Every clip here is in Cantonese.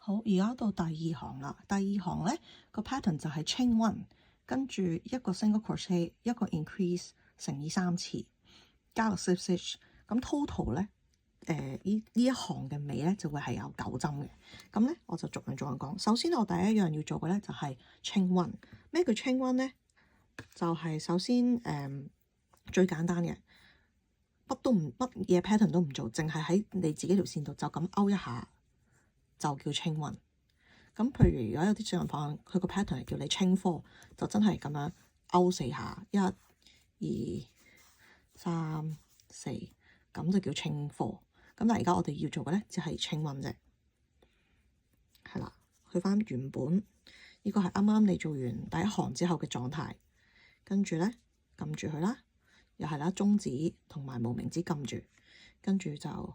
好，而家到第二行啦。第二行咧個 pattern 就係 chain one，跟住一個 single crochet，一個 increase 乘以3次，加個 slip stitch。咁 total 咧，呢一行嘅尾咧就會係有9針嘅。咁咧我就逐樣講。首先我第一樣要做嘅咧就係 chain one。咩叫 chain one 咧？就係首先最簡單嘅，乜嘢 pattern 都唔做，淨係喺你自己條線度就咁勾一下。就叫 chain one。咁譬如如果有啲小人房，佢個 pattern 係叫你 chain four，就真係咁樣勾4下，1、2、3、4，咁就叫 chain four。咁但係而家我哋要做嘅咧，就係 chain one 啫。係啦，去翻原本，呢個係啱啱你做完第一行之後嘅狀態。跟住咧，撳住佢啦，又係啦，中指同埋無名指撳住，跟住就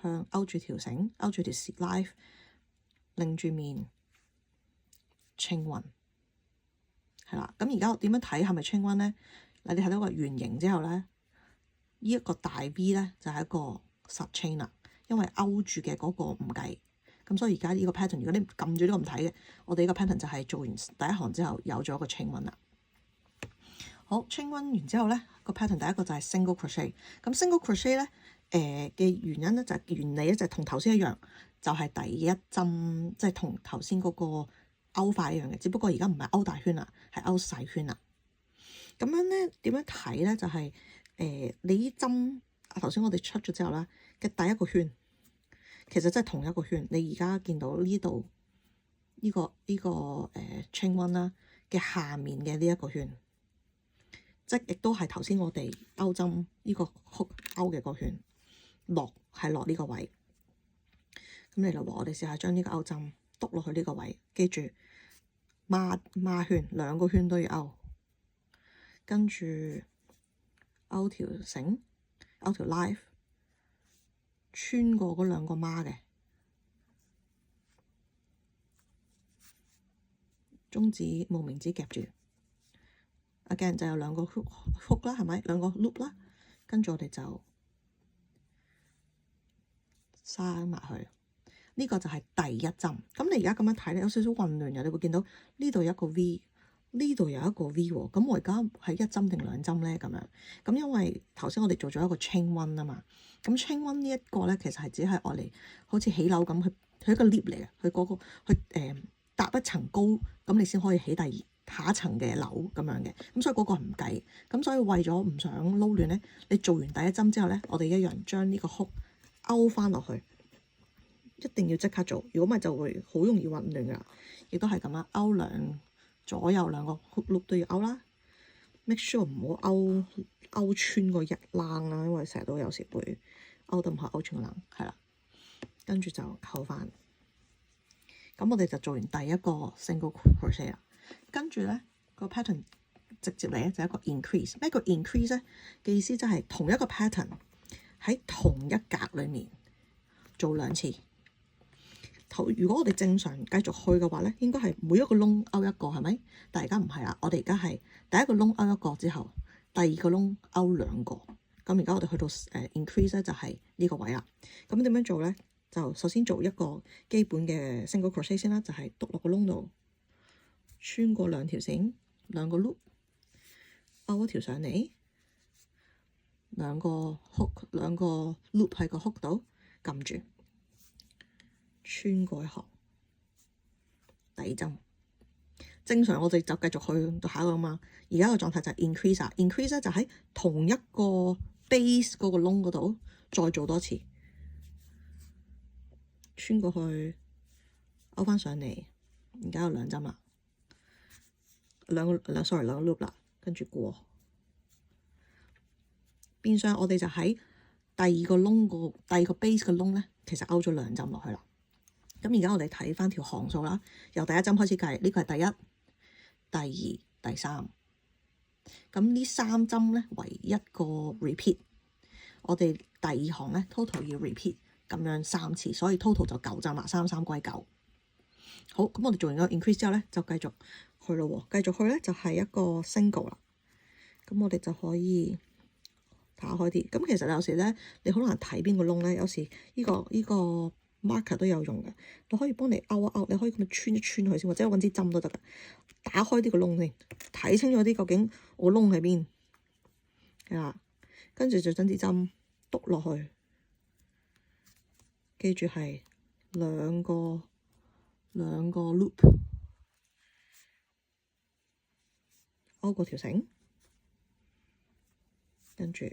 向勾住條繩，勾住條 live。擰住面 chain one 係啦，咁而家點樣睇係咪 chain one 咧？嗱，你睇到個圓形之後咧，呢一個大 V 咧就係一個實 chain 啦，因為勾住嘅嗰個唔計。咁所以而家呢個 pattern， 如果你撳住呢個唔睇嘅，我哋呢個 pattern 就係做完第一行之後有咗一個 chain one 啦。好， chain one 完之後咧，個 pattern 第一個就係 single crochet。咁 single crochet 咧，嘅原因咧就係原理咧就係同頭先一樣。就係第一針，即係同頭先嗰個勾法一樣嘅，只不過而家唔係勾大圈啦，係勾細圈啦。咁樣咧點樣睇咧？就係你呢針頭先我哋出咗之後咧嘅第一個圈，其實即係同一個圈。你而家見到呢度呢個chain one 啦嘅下面嘅呢一個圈，即亦都係頭先我哋勾針呢個勾嘅個圈，落呢個位。咁嚟咯，我哋試下將呢個勾針篤落去呢個位，記住孖圈2個圈都要勾，跟住勾條繩，勾條 live，穿過嗰2個孖嘅，中指無名指夾住 ，again 就有2個 hook 啦，係咪2個 loop 啦？跟住我哋就生埋去。呢個就係第一針。咁你而家咁樣睇咧，有少少混亂嘅。你會見到呢度有一個 V， 呢度有一個 V 喎。咁我而家係1針定2針咧？咁樣咁因為頭先我哋做咗一個 chain one 啊嘛。咁 chain one 呢一個咧，其實係只係我嚟好似起樓咁，佢一個 lift 嚟嘅。佢嗰個搭一層高，咁你先可以起下一層嘅樓咁樣嘅。咁所以嗰個唔計。咁所以為咗唔想撈亂咧，你做完第一針之後咧，我哋一樣將呢個 hook 勾翻落去。一定要即刻做，如果唔係就會好容易混亂噶。亦都係咁啦，左右2個 hook loop 都要勾啦。make sure 唔好勾穿個一欄啦，因為成日都有時會勾得唔好，勾穿個欄係啦。跟住就扣翻。咁我哋就做完第一個 single crochet 啦。跟住咧個 pattern 直接嚟咧就係一個 increase。咩叫 increase 咧？嘅意思即係同一個 pattern 喺同一格裡面做2次。如果我哋正常繼續去嘅話咧，應該係每一個窿勾一個，係咪？但係而家唔係啦，我哋而家係第一個窿勾一個之後，第二個窿勾2個。咁而家我哋去到increase 咧，就係呢個位啦。咁點樣做咧？就首先做一個基本嘅 single crochet 先啦，就係篤落個窿度，穿過2條線，2個 loop， 勾一條上嚟，2個 hook，2個 loop 喺個 hook 度撳住。穿過一行，第2針。正常我哋就繼續去到下一個嘛。而家個狀態就係 increase 啊 ，increase 咧就喺同一個 base 嗰個窿嗰度再做多次，穿過去，勾翻上嚟。而家有2針啦，兩個 loop 啦，跟住過。變相我哋就喺第二個 base 嘅窿咧，其實勾咗2針落去啦。咁而家我哋睇翻條行數啦，由第1針開始計，呢個係第1、第2、第3。咁呢3針咧為一個 repeat， 我哋第2行咧 total 要 repeat 咁樣3次，所以 total 就9針啦，3歸9。好，咁我哋做完個 increase 之後咧，就繼續去咯喎，繼續去咧就係一個 single 啦。咁我哋就可以打開啲。咁其實有時咧，你好難睇邊個窿咧，有時呢個 marker 都有用嘅，你可以幫你勾一勾，你可以咁樣穿一穿佢先，或者揾支針都得㗎。打開呢個窿先，睇清楚啲究竟我窿喺邊，係啦，跟住就將支針篤落去，記住係兩個 loop， 勾過條繩，跟住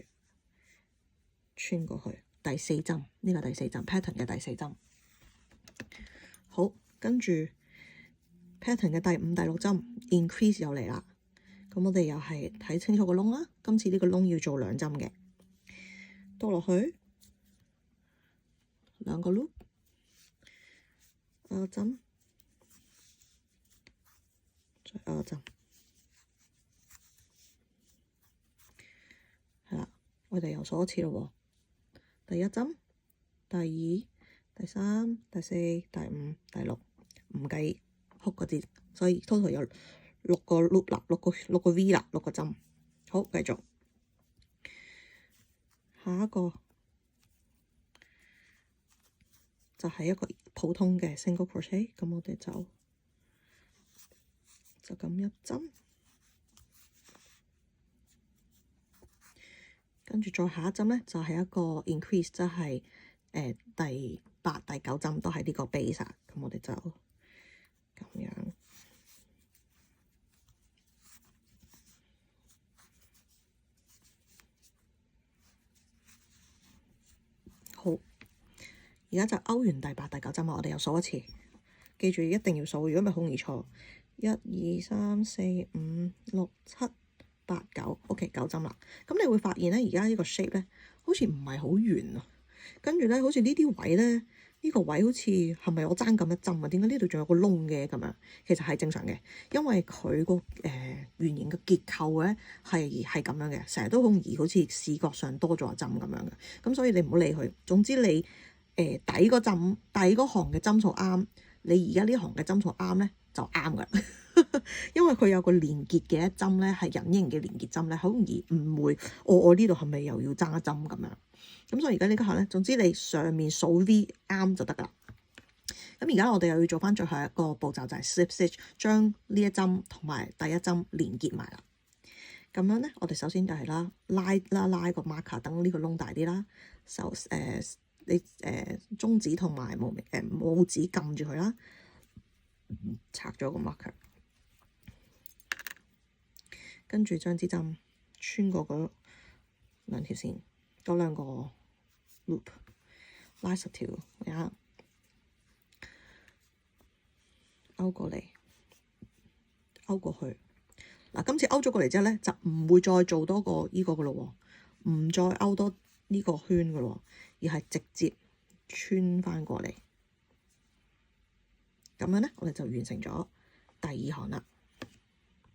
穿過去。第四針，呢個第四針 pattern 嘅第四針。好，跟住 pattern 嘅第五、第六針 increase 又嚟啦。咁我哋又係睇清楚個窿啦。今次呢個窿要做兩針嘅，篤落去兩個 loop， 勾針，再勾針，係啦。我哋又數一次咯喎。第一針、第二、第三、第四、第五、第六，唔計 hook 嗰啲，所以 total 有六個 loop 啦，六個 V 啦，六個針。好，繼續下一個就係一個普通嘅 single crochet， 咁我哋就咁一針，跟住再下一針咧就係一個 increase，即係第八、第九針都係呢個 base， 咁我哋就咁樣。好，而家就勾完第八、第九針啊！我哋又數一次，記住一定要數，如果唔係好易錯。1、2、3、4、5、6、7、8、9 ，OK， 9針啦。咁你會發現咧，而家呢個 shape 咧，好似唔係好圓啊。跟住咧，好似呢啲位咧，呢個位好似係咪我爭咁一針啊？點解呢度仲有個窿嘅咁樣？其實係正常嘅，因為佢個圓形嘅結構咧係咁樣嘅，成日都好易好似視覺上多咗一針咁樣嘅。咁所以你唔好理佢。總之你底嗰行嘅針數啱，你而家呢行嘅針數啱咧就啱噶。因為佢有個連結嘅一針咧，係隱形嘅連結針咧，好容易誤會我呢度係咪又要爭一針咁樣。咁所以而家呢個行咧，總之你上面數 V 啱就得噶啦。咁而家我哋又要做翻最後一個步驟，就係 slip stitch， 將呢一針同埋第一針連結埋啦。咁樣咧，我哋首先就係拉個 marker， 等呢個窿大啲啦。你中指同埋拇指撳住佢啦，拆咗個 marker， 跟住將支針穿過嗰兩條線，嗰兩個 loop， 拉實條，勾過嚟，勾過去。嗱，今次勾咗過嚟之後咧，就唔會再做多個呢個噶咯喎，唔再勾多呢個圈噶咯喎，而係直接穿翻過嚟。咁樣咧，我哋就完成咗第二行啦。